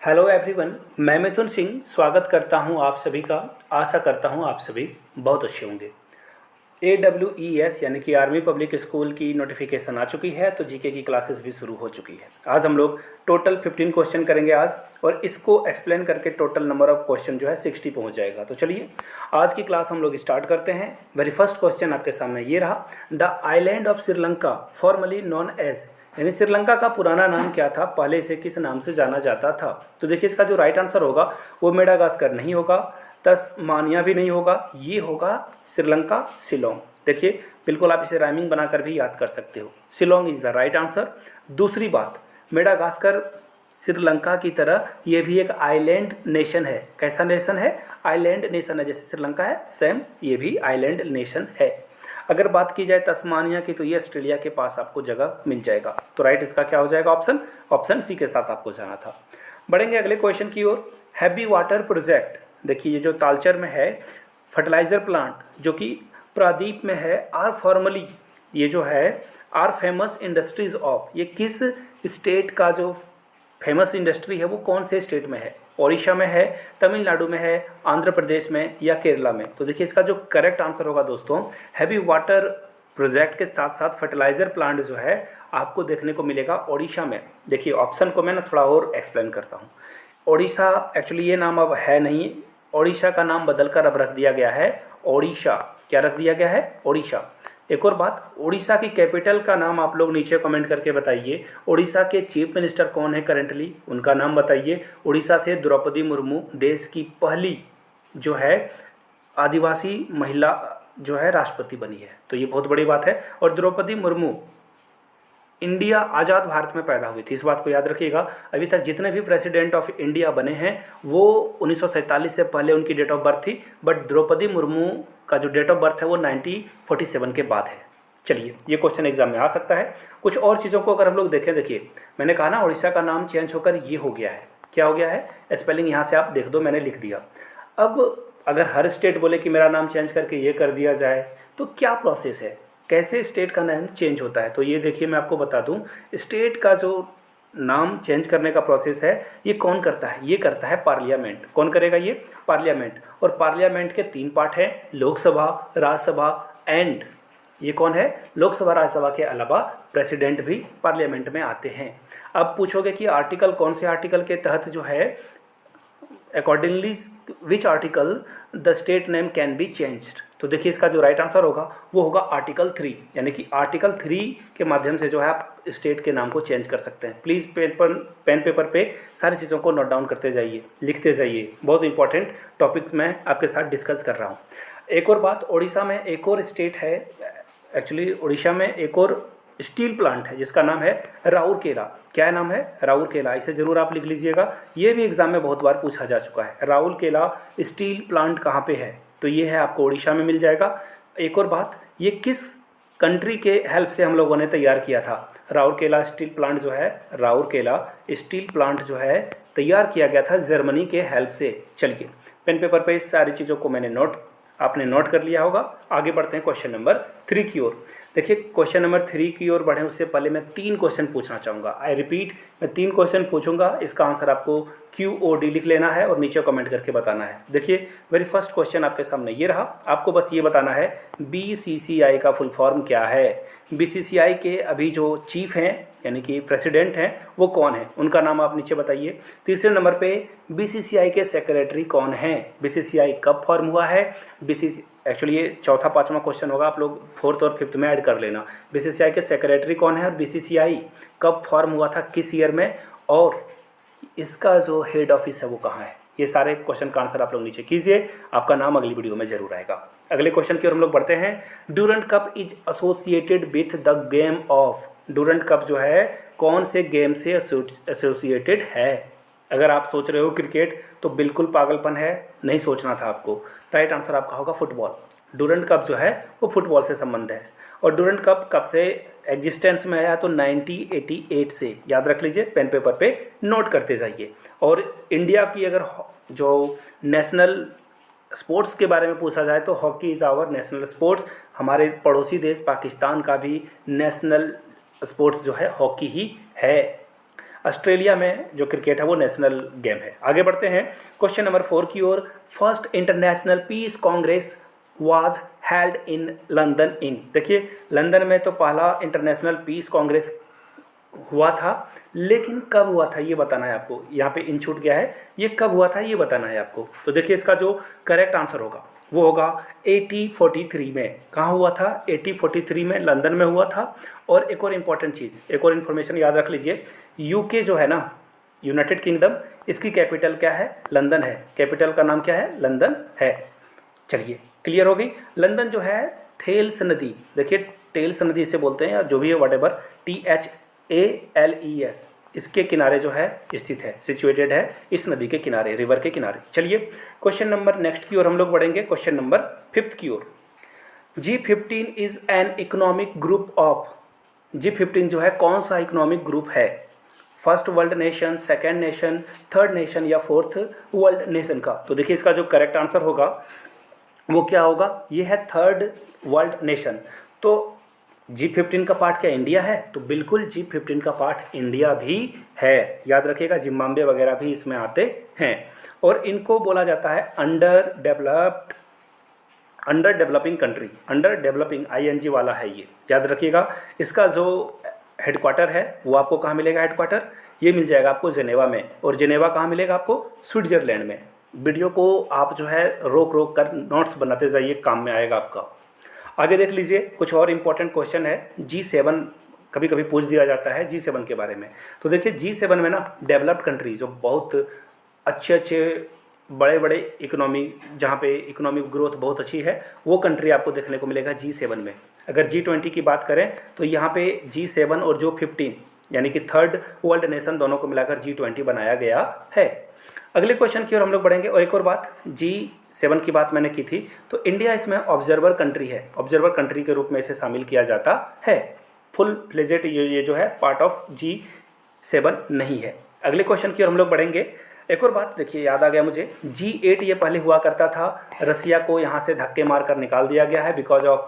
Hello everyone, मैं मिथुन सिंह स्वागत करता हूं आप सभी का। आशा करता हूं आप सभी बहुत अच्छे होंगे। AWES यानी कि आर्मी पब्लिक स्कूल की नोटिफिकेशन आ चुकी है, तो जीके की क्लासेस भी शुरू हो चुकी है। आज हम लोग टोटल 15 क्वेश्चन करेंगे आज, और इसको एक्सप्लेन करके टोटल नंबर ऑफ क्वेश्चन जो है 60 पहुंच जाएगा। तो चलिए आज की क्लास हम लोग स्टार्ट करते हैं। वेरी फर्स्ट क्वेश्चन आपके सामने ये रहा, the island of Sri Lanka formerly known as, यानी श्रीलंका का पुराना नाम क्या था, पहले इसे किस नाम से जाना जाता था। तो देखिए इसका जो राइट आंसर होगा वो मेडागास्कर नहीं होगा, तस्मानिया भी नहीं होगा, ये होगा श्रीलंका शिलोंग। देखिए बिल्कुल आप इसे राइमिंग बनाकर भी याद कर सकते हो। Shillong is the right answer. दूसरी बात, मेडागास्कर श्रीलंका की तरह ये भी एक आइलैंड नेशन है। कैसा नेशन है? आइलैंड नेशन है। जैसे श्रीलंका है सेम ये भी आइलैंड नेशन है। अगर बात की जाए तस्मानिया की, तो ये ऑस्ट्रेलिया के पास आपको जगह मिल जाएगा। तो राइट इसका क्या हो जाएगा? ऑप्शन सी के साथ आपको जाना था। बढ़ेंगे अगले क्वेश्चन की ओर। हैवी वाटर प्रोजेक्ट, देखिए ये जो तालचर में है फर्टिलाइजर प्लांट जो कि प्रादीप में है, आर फॉर्मली ये जो है आर फेमस इंडस्ट्रीज ऑफ, ये किस स्टेट का जो फेमस इंडस्ट्री है वो कौन से स्टेट में है? ओडिशा में है, तमिलनाडु में है, आंध्र प्रदेश में या केरला में? तो देखिए इसका जो करेक्ट आंसर होगा दोस्तों, हैवी वाटर प्रोजेक्ट के साथ साथ फर्टिलाइजर प्लांट जो है आपको देखने को मिलेगा ओडिशा में। देखिए ऑप्शन को मैं ना थोड़ा और एक्सप्लेन करता हूँ। ओडिशा एक्चुअली ये नाम अब है नहीं, ओडिशा का नाम बदलकर अब रख दिया गया है ओडिशा। क्या रख दिया गया है? ओडिशा। एक और बात, ओडिशा की कैपिटल का नाम आप लोग नीचे कमेंट करके बताइए। ओडिशा के चीफ मिनिस्टर कौन है करेंटली, उनका नाम बताइए। ओडिशा से द्रौपदी मुर्मू देश की पहली जो है आदिवासी महिला जो है राष्ट्रपति बनी है, तो ये बहुत बड़ी बात है। और द्रौपदी मुर्मू इंडिया आज़ाद भारत में पैदा हुई थी, इस बात को याद रखिएगा। अभी तक जितने भी प्रेसिडेंट ऑफ इंडिया बने हैं वो 1947 से पहले उनकी डेट ऑफ बर्थ थी, बट द्रौपदी मुर्मू का जो डेट ऑफ बर्थ है वो 1947 के बाद है। चलिए ये क्वेश्चन एग्जाम में आ सकता है। कुछ और चीज़ों को अगर हम लोग देखें, देखिए मैंने कहा ना उड़ीसा का नाम चेंज होकर ये हो गया है। क्या हो गया है? स्पेलिंग यहाँ से आप देख दो, मैंने लिख दिया। अब अगर हर स्टेट बोले कि मेरा नाम चेंज करके ये कर दिया जाए तो क्या प्रोसेस है, कैसे स्टेट का नाम चेंज होता है? तो ये देखिए मैं आपको बता दूं, स्टेट का जो नाम चेंज करने का प्रोसेस है ये कौन करता है? ये करता है पार्लियामेंट। कौन करेगा? ये पार्लियामेंट। और पार्लियामेंट के 3 पार्ट हैं, लोकसभा, राज्यसभा एंड ये कौन है? लोकसभा राज्यसभा के अलावा प्रेसिडेंट भी पार्लियामेंट में आते हैं। अब पूछोगे कि आर्टिकल कौन से आर्टिकल के तहत जो है accordingly which article the state name can be changed? तो देखिए इसका जो राइट आंसर होगा वो होगा आर्टिकल 3, यानी कि आर्टिकल 3 के माध्यम से जो है आप स्टेट के नाम को चेंज कर सकते हैं। प्लीज़ पेन पेपर पे सारी चीज़ों को नोट डाउन करते जाइए, लिखते जाइए। बहुत इंपॉर्टेंट टॉपिक मैं आपके साथ डिस्कस कर रहा हूँ। एक और बात, ओडिशा में एक और स्टेट है, एक्चुअली ओडिशा में एक और स्टील प्लांट है जिसका नाम है राउरकेला। क्या नाम है? राउरकेला। इसे जरूर आप लिख लीजिएगा, ये भी एग्जाम में बहुत बार पूछा जा चुका है। राउरकेला स्टील प्लांट कहाँ पे है? तो ये है आपको ओडिशा में मिल जाएगा। एक और बात, ये किस कंट्री के हेल्प से हम लोगों ने तैयार किया था? राउरकेला स्टील प्लांट जो है, राउरकेला स्टील प्लांट जो है तैयार किया गया था जर्मनी के हेल्प से। चलिए पेन पेपर पे इस सारी चीज़ों को आपने नोट कर लिया होगा। आगे बढ़ते हैं क्वेश्चन नंबर 3 की ओर। देखिए क्वेश्चन नंबर 3 की ओर बढ़ें उससे पहले मैं 3 क्वेश्चन पूछना चाहूँगा। आई रिपीट, मैं 3 क्वेश्चन पूछूंगा, इसका आंसर आपको QOD लिख लेना है और नीचे कमेंट करके बताना है। देखिए वेरी फर्स्ट क्वेश्चन आपके सामने ये रहा, आपको बस ये बताना है BCCI का फुल फॉर्म क्या है। BCCI के अभी जो चीफ हैं यानी कि प्रेसिडेंट हैं वो कौन है, उनका नाम आप नीचे बताइए। तीसरे नंबर पे BCCI के सेक्रेटरी कौन हैं? BCCI कब फॉर्म हुआ है? एक्चुअली ये चौथा पाँचवा क्वेश्चन होगा, आप लोग 4th और 5th में ऐड कर लेना। BCCI के सेक्रेटरी कौन है और BCCI कब फॉर्म हुआ था, किस ईयर में, और इसका जो हेड ऑफिस है वो कहाँ है? ये सारे क्वेश्चन का आंसर आप लोग नीचे कीजिए, आपका नाम अगली वीडियो में जरूर आएगा। अगले क्वेश्चन की ओर हम लोग बढ़ते हैं। Durand cup is associated with the game of, Durand cup जो है कौन से गेम से एसोसिएटेड है? अगर आप सोच रहे हो क्रिकेट तो बिल्कुल पागलपन है, नहीं सोचना था आपको। राइट आंसर आपका होगा फुटबॉल। डूरंट कप जो है वो फुटबॉल से संबंध है। और डूरंट कप कब से एग्जिस्टेंस में आया? तो 1988 से। याद रख लीजिए, पेन पेपर पे नोट करते जाइए। और इंडिया की अगर जो नेशनल स्पोर्ट्स के बारे में पूछा जाए तो hockey is our national sports. हमारे पड़ोसी देश पाकिस्तान का भी नेशनल स्पोर्ट्स जो है हॉकी ही है। ऑस्ट्रेलिया में जो क्रिकेट है वो नेशनल गेम है। आगे बढ़ते हैं क्वेश्चन नंबर 4 की ओर। First international peace congress was held in London in. देखिए लंदन में तो पहला इंटरनेशनल पीस कांग्रेस हुआ था, लेकिन कब हुआ था ये बताना है आपको। यहाँ पे इन छूट गया है, ये कब हुआ था ये बताना है आपको। तो देखिए इसका जो करेक्ट आंसर होगा वो होगा 1843 में। कहाँ हुआ था? 1843 में लंदन में हुआ था। और एक और इम्पॉर्टेंट चीज़, एक और इन्फॉर्मेशन याद रख लीजिए, यूके जो है ना, यूनाइटेड किंगडम, इसकी कैपिटल क्या है? लंदन है। कैपिटल का नाम क्या है? लंदन है। चलिए क्लियर हो गई। लंदन जो है थेल्स नदी, देखिए टेल्स नदी इसे बोलते हैं या जो भी है वट एवर, THALES, इसके किनारे जो है स्थित है, सिचुएटेड है इस नदी के किनारे, रिवर के किनारे। चलिए क्वेश्चन नंबर नेक्स्ट की ओर हम लोग बढ़ेंगे, क्वेश्चन नंबर 5 की ओर। G15 is an economic group of, G15 जो है कौन सा इकोनॉमिक ग्रुप है? First world nation, second nation, third nation या फोर्थ वर्ल्ड नेशन का? तो देखिए इसका जो करेक्ट आंसर होगा वो क्या होगा? ये है थर्ड वर्ल्ड नेशन। तो G15 का पार्ट क्या इंडिया है? तो बिल्कुल G15 का पार्ट इंडिया भी है। याद रखिएगा जिम्बाब्वे वगैरह भी इसमें आते हैं। और इनको बोला जाता है under developing country, under developing ING वाला है ये, याद रखिएगा। इसका जो हेडक्वार्टर है वो आपको कहाँ मिलेगा? हेडक्वार्टर ये मिल जाएगा आपको जेनेवा में। और जेनेवा कहाँ मिलेगा आपको? स्विट्जरलैंड में। वीडियो को आप जो है रोक रोक कर नोट्स बनाते जाइए, काम में आएगा आपका। आगे देख लीजिए कुछ और इम्पोर्टेंट क्वेश्चन है। G7 कभी कभी पूछ दिया जाता है G7 के बारे में। तो देखिए G7 में ना डेवलप्ड कंट्री जो बहुत अच्छे बड़े बड़े इकोनॉमी, जहाँ पे इकोनॉमिक ग्रोथ बहुत अच्छी है, वो कंट्री आपको देखने को मिलेगा G7 में। अगर G20 की बात करें तो यहाँ पे G7 और जो 15 यानी कि थर्ड वर्ल्ड नेशन दोनों को मिलाकर G20 बनाया गया है। अगले क्वेश्चन की ओर हम लोग बढ़ेंगे। और एक और बात, G7 की बात मैंने की थी, तो इंडिया इसमें ऑब्जर्वर कंट्री है, ऑब्जर्वर कंट्री के रूप में इसे शामिल किया जाता है। फुल फ्लेजेड ये जो है पार्ट ऑफ G7 नहीं है। अगले क्वेश्चन की ओर हम लोग बढ़ेंगे। एक और बात देखिए याद आ गया मुझे, G8 ये पहले हुआ करता था, रसिया को यहाँ से धक्के मार कर निकाल दिया गया है बिकॉज ऑफ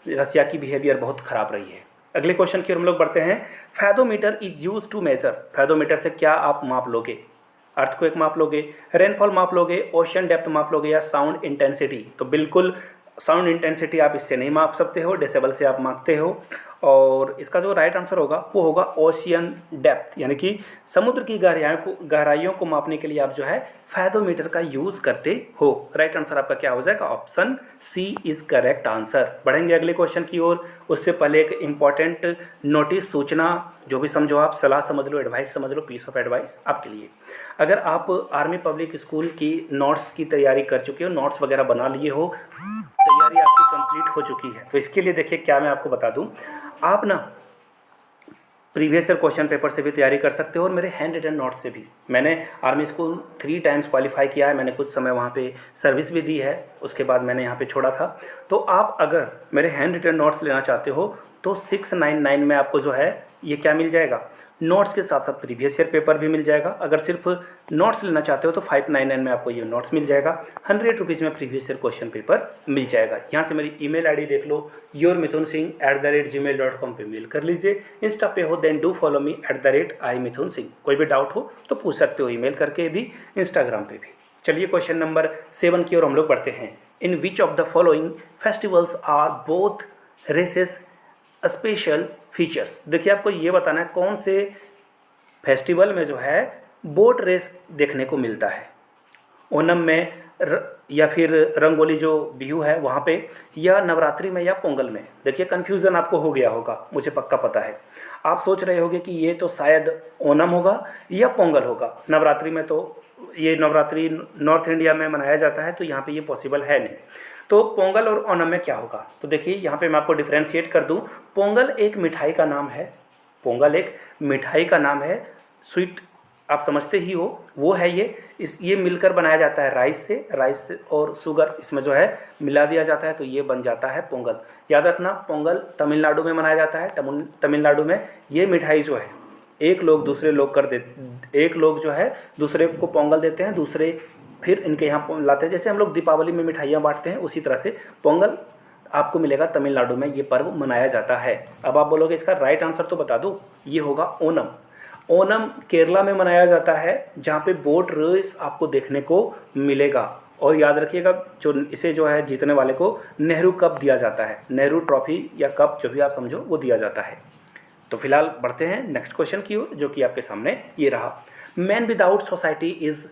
रसिया की बिहेवियर बहुत ख़राब रही है। अगले क्वेश्चन की ओर हम लोग बढ़ते हैं। Fathometer is use to measure, fathometer से क्या आप माप लोगे? अर्थक्वेक माप लोगे, रेनफॉल माप लोगे, ओशन डेप्थ माप लोगे या साउंड इंटेंसिटी? तो बिल्कुल साउंड इंटेंसिटी आप इससे नहीं माप सकते हो, डेसिबल से आप मापते हो। और इसका जो राइट आंसर होगा वो होगा ओशियन डेप्थ, यानी कि समुद्र की गहराइयों को मापने के लिए आप जो है फैथोमीटर का यूज़ करते हो। राइट आंसर आपका क्या हो जाएगा? Option C is correct answer. बढ़ेंगे अगले क्वेश्चन की ओर। उससे पहले एक इंपॉर्टेंट नोटिस, सूचना, जो भी समझो आप, सलाह समझ लो, एडवाइस समझ लो, पीस ऑफ एडवाइस आपके लिए। अगर आप आर्मी पब्लिक स्कूल की नोट्स की तैयारी कर चुके हो, नोट्स वगैरह बना लिए हो, तैयारी आपकी कंप्लीट हो चुकी है, तो इसके लिए देखिए क्या मैं आपको बता दूं, आप ना प्रीवियस ईयर क्वेश्चन पेपर से भी तैयारी कर सकते हो और मेरे हैंड रिटन नोट्स से भी। मैंने आर्मी स्कूल 3 टाइम्स क्वालिफाई किया है, मैंने कुछ समय वहाँ पे सर्विस भी दी है, उसके बाद मैंने यहाँ पे छोड़ा था। तो आप अगर मेरे हैंड रिटन नोट्स लेना चाहते हो तो 699 में आपको जो है ये क्या मिल जाएगा? नोट्स के साथ साथ प्रीवियस ईयर पेपर भी मिल जाएगा। अगर सिर्फ नोट्स लेना चाहते हो तो 599 में आपको ये नोट्स मिल जाएगा। 100 रुपीज़ में प्रीवियस ईयर क्वेश्चन पेपर मिल जाएगा। यहाँ से मेरी ईमेल आईडी देख लो, yourmithunsingh@gmail.com पे मेल कर लीजिए। इंस्टा पे हो then do follow me @imithunsingh। कोई भी डाउट हो तो पूछ सकते हो ईमेल करके भी, इंस्टाग्राम पे भी। चलिए क्वेश्चन नंबर 7 की ओर हम लोग बढ़ते हैं। In which of the following festivals are both races special features? देखिए आपको ये बताना है कौन से फेस्टिवल में जो है बोट रेस देखने को मिलता है। ओणम में या फिर रंगोली जो बिहू है वहाँ पे, या नवरात्रि में या पोंगल में? देखिए कन्फ्यूज़न आपको हो गया होगा, मुझे पक्का पता है। आप सोच रहे होंगे कि ये तो शायद ओणम होगा या पोंगल होगा। नवरात्रि में तो ये नवरात्रि नॉर्थ इंडिया में मनाया जाता है, तो यहाँ पे ये पॉसिबल है नहीं। तो पोंगल और ओणम में क्या होगा? तो देखिए यहाँ पे मैं आपको डिफ्रेंशिएट कर दूँ। पोंगल एक मिठाई का नाम है, पोंगल एक मिठाई का नाम है, स्वीट आप समझते ही हो, वो है ये मिलकर बनाया जाता है राइस से और शुगर इसमें जो है मिला दिया जाता है, तो ये बन जाता है पोंगल। याद रखना पोंगल तमिलनाडु में मनाया जाता है। तमिलनाडु में ये मिठाई जो है एक लोग जो है दूसरे को पोंगल देते हैं, दूसरे फिर इनके यहाँ लाते हैं। जैसे हम लोग दीपावली में मिठाइयाँ बांटते हैं, उसी तरह से पोंगल आपको मिलेगा तमिलनाडु में, ये पर्व मनाया जाता है। अब आप बोलोगे इसका राइट आंसर तो बता दूँ, ये होगा ओणम। ओनम केरला में मनाया जाता है, जहाँ पे बोट रेस आपको देखने को मिलेगा। और याद रखिएगा, जो इसे जो है जीतने वाले को नेहरू कप दिया जाता है, नेहरू ट्रॉफी या कप जो भी आप समझो वो दिया जाता है। तो फिलहाल बढ़ते हैं नेक्स्ट क्वेश्चन की ओर, जो कि आपके सामने ये रहा। Man without society is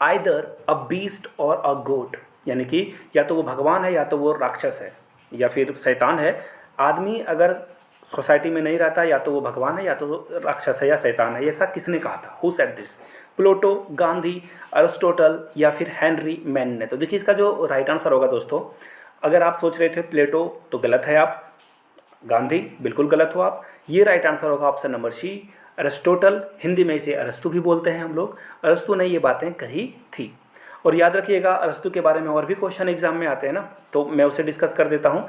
either a beast और अ गोट, यानी कि या तो वो भगवान है या तो वो राक्षस है या फिर शैतान है। आदमी अगर सोसाइटी में नहीं रहता या तो वो भगवान है या तो वो राक्षस है या शैतान है। ऐसा किसने कहा था? Who said this? Plato, Gandhi, Aristotle या फिर हेनरी मैन ने? तो देखिए इसका जो राइट आंसर होगा दोस्तों, अगर आप सोच रहे थे प्लेटो तो गलत है आप, गांधी बिल्कुल गलत हो आप। ये राइट आंसर होगा option number C, Aristotle. Hindi में इसे अरस्तु भी बोलते हैं हम लोग। अरस्तु ने ये बातें कही थी। और याद रखिएगा, अरस्तु के बारे में और भी क्वेश्चन एग्जाम में आते हैं ना, तो मैं उसे डिस्कस कर देता हूँ।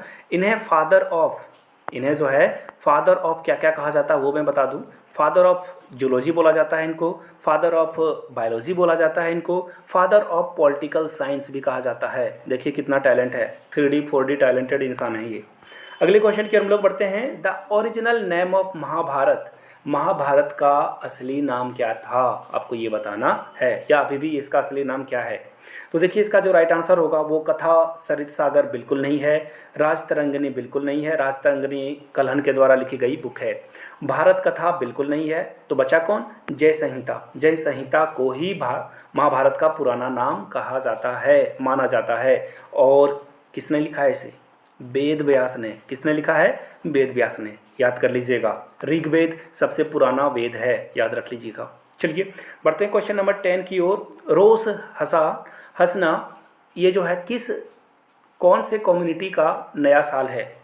इन्हें जो है फादर ऑफ क्या क्या कहा जाता है वो मैं बता दूं। फादर ऑफ जूलॉजी बोला जाता है इनको, फादर ऑफ बायोलॉजी बोला जाता है इनको, फादर ऑफ पॉलिटिकल साइंस भी कहा जाता है। देखिए कितना टैलेंट है, 3D 4D टैलेंटेड इंसान है ये। अगले क्वेश्चन की हम लोग बढ़ते हैं। The original name of Mahabharata, Mahabharata का असली नाम क्या था? आपको ये बताना है, या अभी भी इसका असली नाम क्या है? तो देखिए इसका जो राइट आंसर होगा वो कथा सरित सागर बिल्कुल नहीं है, राजतरंगिणी बिल्कुल नहीं है, राजतरंगिणी कल्हण के द्वारा लिखी गई बुक है। भारत कथा बिल्कुल नहीं है, तो बचा कौन? जय संहिता। जय संहिता को ही महाभारत का पुराना नाम कहा जाता है, माना जाता है। और किसने लिखा है इसे? वेद व्यास ने। किसने लिखा है? वेद व्यास ने। याद कर लीजिएगा, ऋग्वेद सबसे पुराना वेद है, याद रख लीजिएगा। चलिए बढ़ते हैं क्वेश्चन नंबर 10 की ओर। रोस हंसना ये जो है कौन से कम्युनिटी का नया साल है?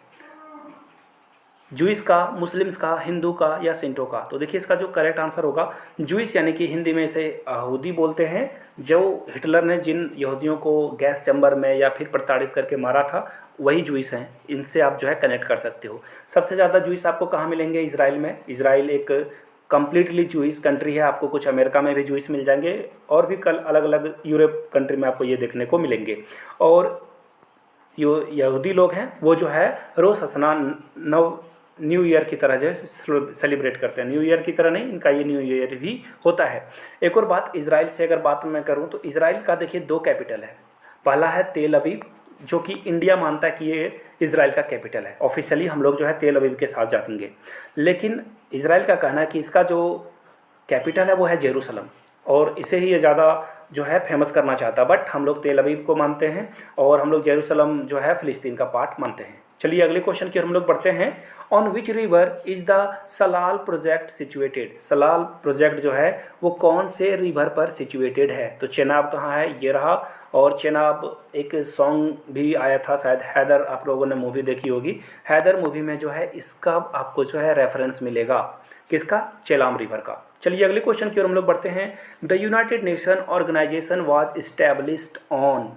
जूइस का, मुस्लिम्स का, हिंदू का या सिंटो का? तो देखिए इसका जो करेक्ट आंसर होगा जूइस, यानी कि हिंदी में इसे यहूदी बोलते हैं। जो हिटलर ने जिन यहूदियों को गैस चैम्बर में या फिर प्रताड़ित करके मारा था वही जूइस हैं। इनसे आप जो है कनेक्ट कर सकते हो। सबसे ज़्यादा जूइस आपको कहाँ मिलेंगे? इजराइल में। इजराइल एक कम्प्लीटली जूइस कंट्री है। आपको कुछ अमेरिका में भी जूइस मिल जाएंगे और भी कल अलग अलग यूरोप कंट्री में आपको ये देखने को मिलेंगे। और जो यहूदी लोग हैं वो जो है रोज़ हंसना न्यू ईयर की तरह जो सेलिब्रेट करते हैं। न्यू ईयर की तरह नहीं, इनका ये न्यू ईयर भी होता है। एक और बात, इजराइल से अगर बात मैं करूं तो इजराइल का देखिए 2 कैपिटल है। पहला है तेल अवीव, जो कि इंडिया मानता है कि ये इजराइल का कैपिटल है। ऑफिशियली हम लोग जो है तेल अवीव के साथ जाएंगे, लेकिन इजराइल का कहना है कि इसका जो कैपिटल है वो है जेरूसलम, और इसे ही ये ज़्यादा जो है फेमस करना चाहता है। बट हम लोग तेल अवीव को मानते हैं और हम लोग जेरूसलम जो है फिलिस्तीन का पार्ट मानते हैं। चलिए अगले क्वेश्चन की हम लोग बढ़ते हैं। On which river is the Salal project situated? Salal project जो है वो कौन से रिवर पर सिचुएटेड है? तो चेनाब कहाँ है? ये रहा। और चेनाब एक सॉन्ग भी आया था शायद, हैदर, आप लोगों ने मूवी देखी होगी। हैदर मूवी में जो है इसका आपको जो है रेफरेंस मिलेगा। किसका? चेलाम रिवर का। चलिए अगले क्वेश्चन की ओर हम लोग बढ़ते हैं। The United Nation Organisation was established on,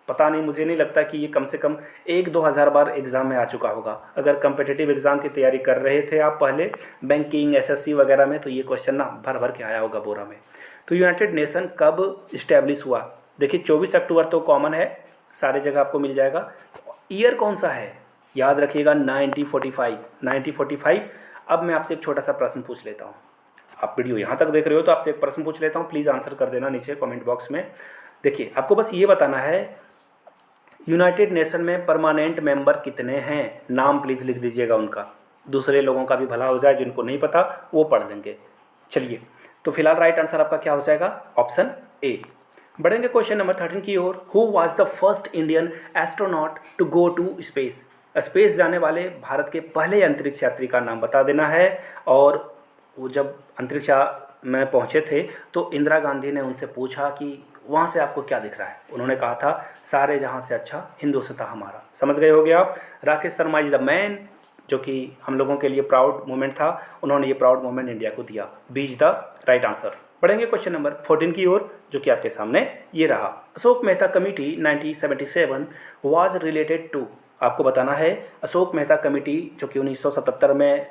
पता नहीं, मुझे नहीं लगता कि ये कम से कम 1-2 हज़ार बार एग्ज़ाम में आ चुका होगा। अगर कम्पिटिटिव एग्ज़ाम की तैयारी कर रहे थे आप पहले बैंकिंग, एसएससी वगैरह में, तो ये क्वेश्चन ना भर भर के आया होगा बोरा में। तो यूनाइटेड नेशन कब इस्टेब्लिश हुआ? देखिए 24 अक्टूबर तो कॉमन है, सारे जगह आपको मिल जाएगा। ईयर कौन सा है? याद रखिएगा 1945। अब मैं आपसे एक छोटा सा प्रश्न पूछ लेता हूँ। आप वीडियो यहाँ तक देख रहे हो तो आपसे एक प्रश्न पूछ लेता हूँ, प्लीज़ आंसर कर देना नीचे कमेंट बॉक्स में। देखिए आपको बस ये बताना है यूनाइटेड नेशन में परमानेंट मेंबर कितने हैं? नाम प्लीज़ लिख दीजिएगा उनका, दूसरे लोगों का भी भला हो जाए, जिनको नहीं पता वो पढ़ लेंगे। चलिए तो फिलहाल राइट आंसर आपका क्या हो जाएगा? Option A. बढ़ेंगे क्वेश्चन नंबर 13 की ओर। Who was the first Indian astronaut to go to space? Space जाने वाले भारत के पहले अंतरिक्ष यात्री का नाम बता देना है। और वो जब अंतरिक्ष में पहुँचे थे तो इंदिरा गांधी ने उनसे पूछा कि वहाँ से आपको क्या दिख रहा है? उन्होंने कहा था सारे जहाँ से अच्छा हिंदुस्तान हमारा। समझ गए होगे आप। Rakesh Sharma is the man, जो कि हम लोगों के लिए प्राउड मोमेंट था, उन्होंने ये प्राउड मोमेंट इंडिया को दिया। B is the right answer. बढ़ेंगे क्वेश्चन नंबर 14 की ओर, जो कि आपके सामने ये रहा। Ashok Mehta committee 1977 was related to, आपको बताना है अशोक मेहता कमेटी जो कि 1977 में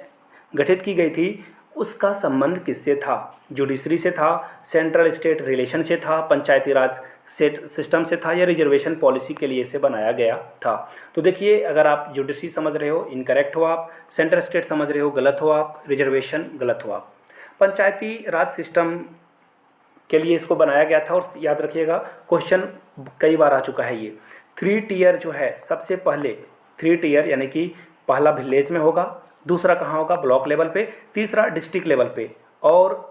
गठित की गई थी, उसका संबंध किससे था? जुडिशरी से था, सेंट्रल स्टेट रिलेशन से था, पंचायती राज सिस्टम से था, या रिजर्वेशन पॉलिसी के लिए इसे बनाया गया था? तो देखिए अगर आप जुडिशरी समझ रहे हो इनकरेक्ट हो आप, सेंट्रल स्टेट समझ रहे हो गलत हो आप, रिजर्वेशन गलत हो आप। पंचायती राज सिस्टम के लिए इसको बनाया गया था। और याद रखिएगा क्वेश्चन कई बार आ चुका है ये। 3 टियर जो है, सबसे पहले 3 टियर यानी कि पहला विलेज में होगा, दूसरा कहाँ होगा, ब्लॉक लेवल पे, तीसरा डिस्ट्रिक्ट लेवल पे। और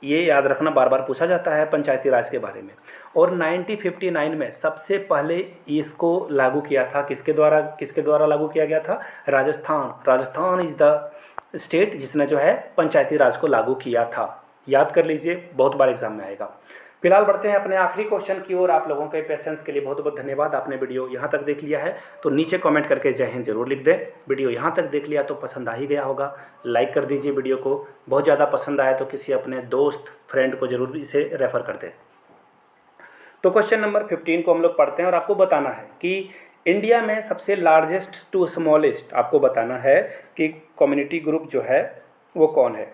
ये याद रखना, बार बार पूछा जाता है पंचायती राज के बारे में। और 1959 में सबसे पहले इसको लागू किया था, किसके द्वारा लागू किया गया था, राजस्थान इज द स्टेट जिसने जो है पंचायती राज को लागू किया था। याद कर लीजिए, बहुत बार एग्जाम में आएगा। फिलहाल बढ़ते हैं अपने आखिरी क्वेश्चन की ओर। आप लोगों के पेशेंस के लिए बहुत बहुत धन्यवाद। आपने वीडियो यहाँ तक देख लिया है तो नीचे कमेंट करके जय हिंद जरूर लिख दें। वीडियो यहाँ तक देख लिया तो पसंद आ ही गया होगा, लाइक कर दीजिए वीडियो को। बहुत ज़्यादा पसंद आया तो किसी अपने दोस्त फ्रेंड को जरूर इसे रेफ़र कर दें। तो क्वेश्चन नंबर 15 को हम लोग पढ़ते हैं और आपको बताना है कि इंडिया में सबसे लार्जेस्ट टू स्मॉलेस्ट, आपको बताना है कि कम्युनिटी ग्रुप जो है वो कौन है।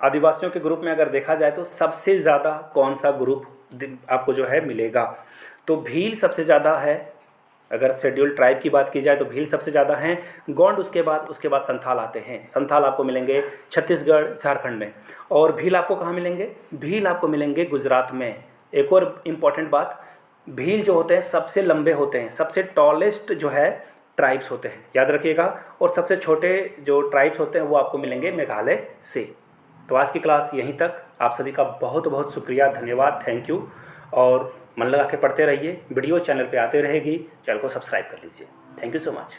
आदिवासियों के ग्रुप में अगर देखा जाए तो सबसे ज़्यादा कौन सा ग्रुप आपको जो है मिलेगा, तो भील सबसे ज़्यादा है। अगर शेड्यूल ट्राइब की बात की जाए तो भील सबसे ज़्यादा हैं, गोंड उसके बाद संथाल आते हैं। संथाल आपको मिलेंगे छत्तीसगढ़ झारखंड में। और भील आपको कहाँ मिलेंगे, भील आपको मिलेंगे गुजरात में। एक और इम्पॉर्टेंट बात, भील जो होते हैं सबसे लंबे होते हैं, सबसे टॉलेस्ट जो है ट्राइब्स होते हैं, याद रखिएगा। और सबसे छोटे जो ट्राइब्स होते हैं वो आपको मिलेंगे मेघालय से। तो आज की क्लास यहीं तक। आप सभी का बहुत बहुत शुक्रिया, धन्यवाद, थैंक यू। और मन लगा के पढ़ते रहिए, वीडियो चैनल पे आते रहेगी, चैनल को सब्सक्राइब कर लीजिए। Thank you so much.